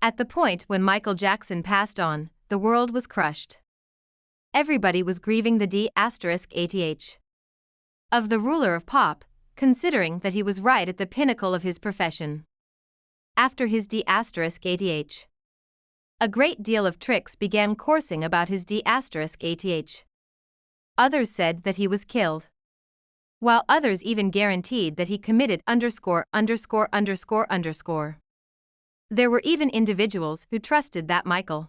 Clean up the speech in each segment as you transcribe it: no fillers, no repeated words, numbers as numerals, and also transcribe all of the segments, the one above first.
At the point when Michael Jackson passed on, the world was crushed. Everybody was grieving the D*ath of the ruler of pop, considering that he was right at the pinnacle of his profession. After his D*ath, a great deal of tricks began coursing about his D*ath. Others said that he was killed, while others even guaranteed that he committed ______. There were even individuals who trusted that Michael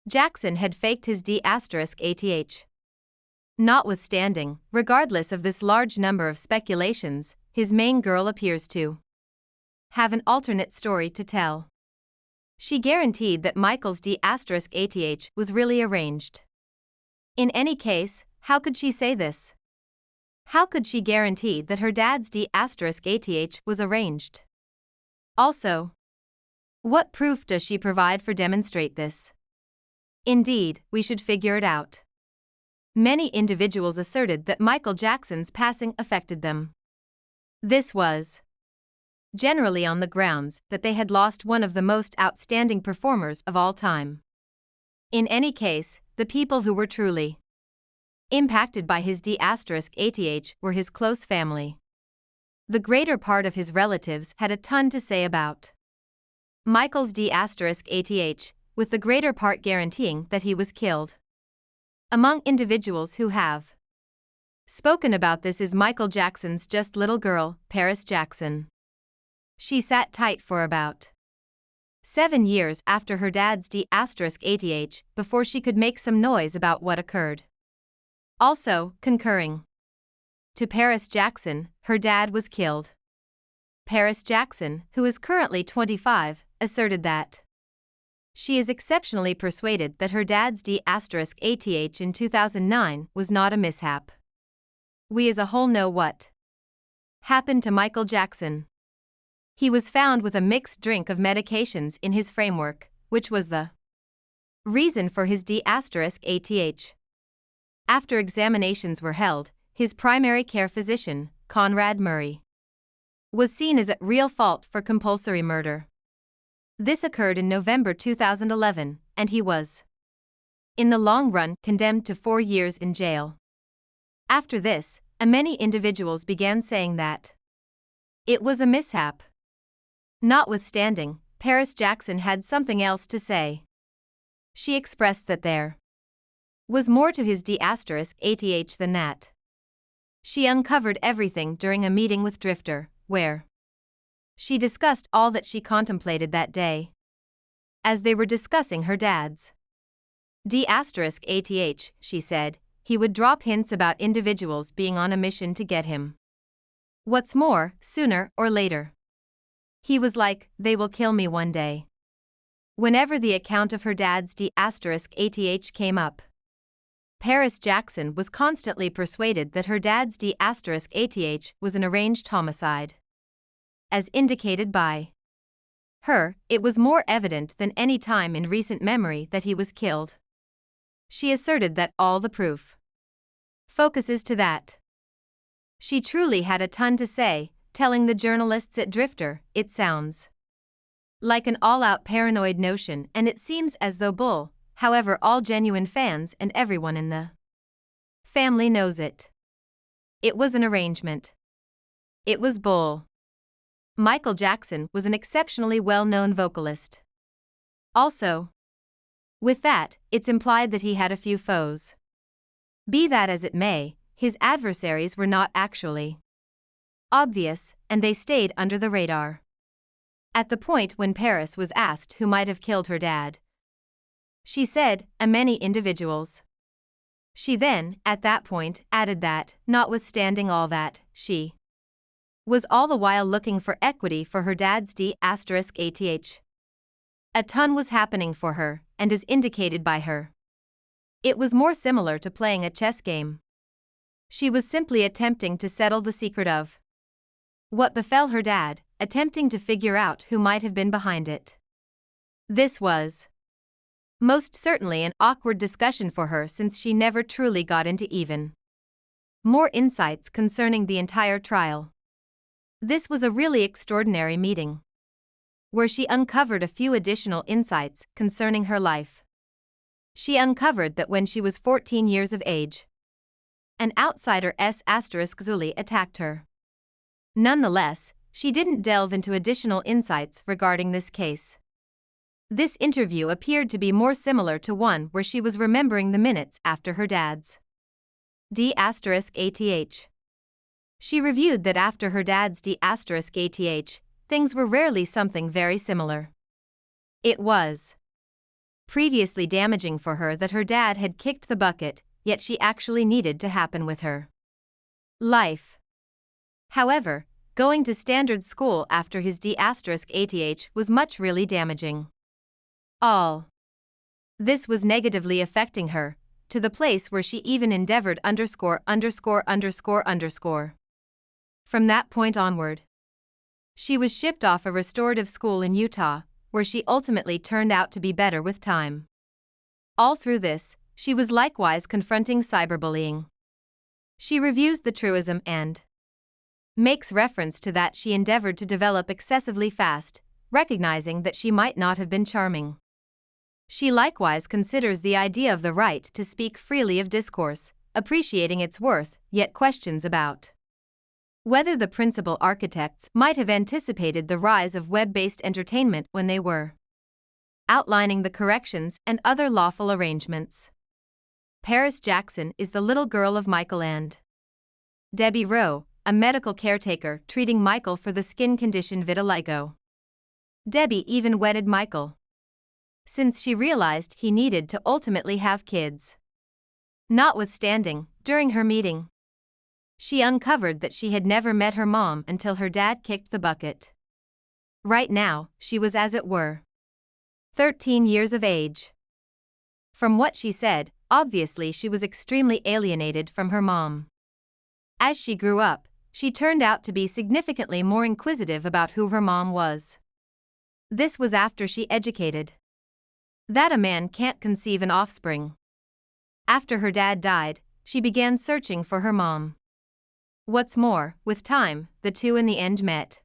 Jackson had faked his D*ath. Notwithstanding, regardless of this large number of speculations, his main girl appears to have an alternate story to tell. She guaranteed that Michael's D*ath was really arranged. In any case, how could she say this? How could she guarantee that her dad's D*ath was arranged? Also, what proof does she provide for demonstrate this? Indeed, we should figure it out. Many individuals asserted that Michael Jackson's passing affected them. This was generally on the grounds that they had lost one of the most outstanding performers of all time. In any case, the people who were truly impacted by his D*ath were his close family. The greater part of his relatives had a ton to say about Michael's D*ath, with the greater part guaranteeing that he was killed. Among individuals who have spoken about this is Michael Jackson's just little girl, Paris Jackson. She sat tight for about 7 years after her dad's D*ath before she could make some noise about what occurred. Also, concurring to Paris Jackson, her dad was killed. Paris Jackson, who is currently 25, asserted that she is exceptionally persuaded that her dad's D*ath in 2009 was not a mishap. We as a whole know what happened to Michael Jackson. He was found with a mixed drink of medications in his framework, which was the reason for his D*ath. After examinations were held, his primary care physician, Conrad Murray, was seen as at real fault for compulsory murder. This occurred in November 2011, and he was, in the long run, condemned to 4 years in jail. After this, many individuals began saying that it was a mishap. Notwithstanding, Paris Jackson had something else to say. She expressed that there was more to his D*ath than that. She uncovered everything during a meeting with Drifter, where she discussed all that she contemplated that day. As they were discussing her dad's D*ath, she said, he would drop hints about individuals being on a mission to get him. What's more, sooner or later, he was like, they will kill me one day. Whenever the account of her dad's D*ath came up, Paris Jackson was constantly persuaded that her dad's D*ath was an arranged homicide. As indicated by her, it was more evident than any time in recent memory that he was killed. She asserted that all the proof focuses to that. She truly had a ton to say, telling the journalists at Drifter, it sounds like an all-out paranoid notion and it seems as though bull, however all genuine fans and everyone in the family knows it. It was an arrangement. It was bull. Michael Jackson was an exceptionally well-known vocalist. Also, with that, it's implied that he had a few foes. Be that as it may, his adversaries were not actually obvious, and they stayed under the radar. At the point when Paris was asked who might have killed her dad, she said, many individuals. She then, at that point, added that, notwithstanding all that, she was all the while looking for equity for her dad's D*ath. A ton was happening for her, and as indicated by her, it was more similar to playing a chess game. She was simply attempting to settle the secret of what befell her dad, attempting to figure out who might have been behind it. This was most certainly an awkward discussion for her since she never truly got into even more insights concerning the entire trial. This was a really extraordinary meeting. where she uncovered a few additional insights concerning her life. She uncovered that when she was 14 years of age, an outsider Zuli attacked her. Nonetheless, she didn't delve into additional insights regarding this case. This interview appeared to be more similar to one where she was remembering the minutes after her dad's D3ath. She reviewed that after her dad's D3ath, things were rarely something very similar. It was previously damaging for her that her dad had kicked the bucket, yet she actually needed to happen with her life. However, going to standard school after his D3ath was much really damaging. All this was negatively affecting her, to the place where she even endeavored ________. From that point onward, she was shipped off a restorative school in Utah, where she ultimately turned out to be better with time. All through this, she was likewise confronting cyberbullying. She reviews the truism and makes reference to that she endeavored to develop excessively fast, recognizing that she might not have been charming. She likewise considers the idea of the right to speak freely of discourse, appreciating its worth, yet questions about whether the principal architects might have anticipated the rise of web-based entertainment when they were outlining the corrections and other lawful arrangements. Paris Jackson is the little girl of Michael and Debbie Rowe, a medical caretaker treating Michael for the skin condition vitiligo. Debbie even wedded Michael, since she realized he needed to ultimately have kids. Notwithstanding, during her meeting, she uncovered that she had never met her mom until her dad kicked the bucket. Right now, she was, as it were, 13 years of age. From what she said, obviously she was extremely alienated from her mom. As she grew up, she turned out to be significantly more inquisitive about who her mom was. This was after she educated that a man can't conceive an offspring. After her dad died, she began searching for her mom. What's more, with time, the two in the end met.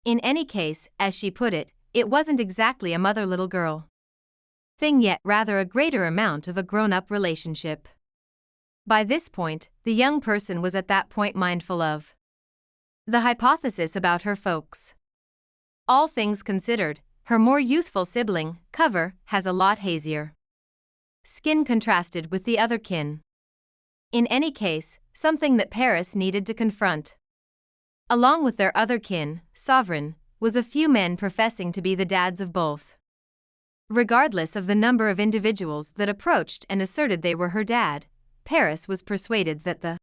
In any case, as she put it, it wasn't exactly a mother-little girl thing, yet rather a greater amount of a grown-up relationship. By this point, the young person was at that point mindful of the hypothesis about her folks. All things considered, her more youthful sibling, Cover, has a lot hazier skin contrasted with the other kin. In any case, something that Paris needed to confront, along with their other kin, Sovereign, was a few men professing to be the dads of both. Regardless of the number of individuals that approached and asserted they were her dad, Paris was persuaded that the